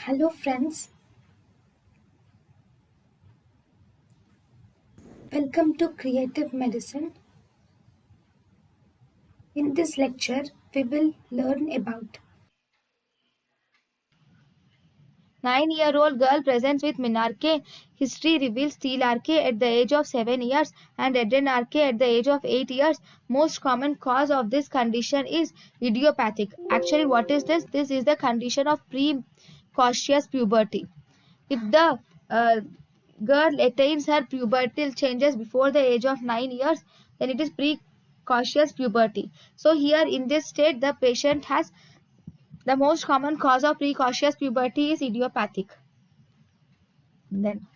Hello friends, welcome to Creative Medicine. In this lecture, we will learn about 9-year-old girl presents with menarche. History reveals telarche at the age of 7 years and adrenarche at the age of 8 years. Most common cause of this condition is idiopathic. Actually, what is this? This is the condition of precocious puberty. If the girl attains her pubertal changes before the age of 9 years, then it is precocious puberty. So here in this state, the patient has the most common cause of precocious puberty is idiopathic. Then,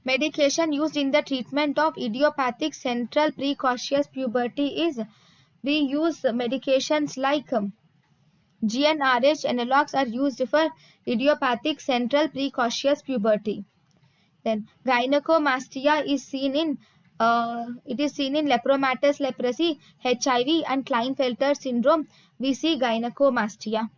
medication used in the treatment of idiopathic central precocious puberty is we use medications like GnRH analogs are used for idiopathic central precocious puberty. Then, gynecomastia is seen in lepromatous leprosy, HIV, and Klinefelter syndrome. We see gynecomastia.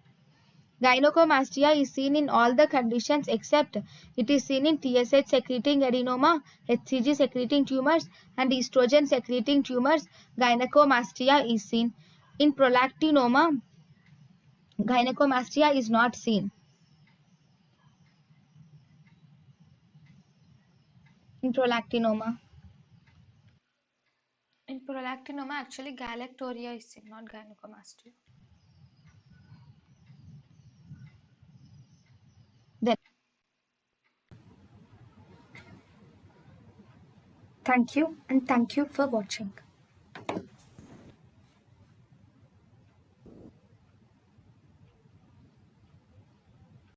Gynecomastia is seen in all the conditions except it is seen in TSH secreting adenoma, HCG secreting tumors, and estrogen secreting tumors. Gynecomastia is seen. In prolactinoma, gynecomastia is not seen. In prolactinoma. In prolactinoma, actually galactorrhea is seen, not gynecomastia. Then, thank you and thank you for watching.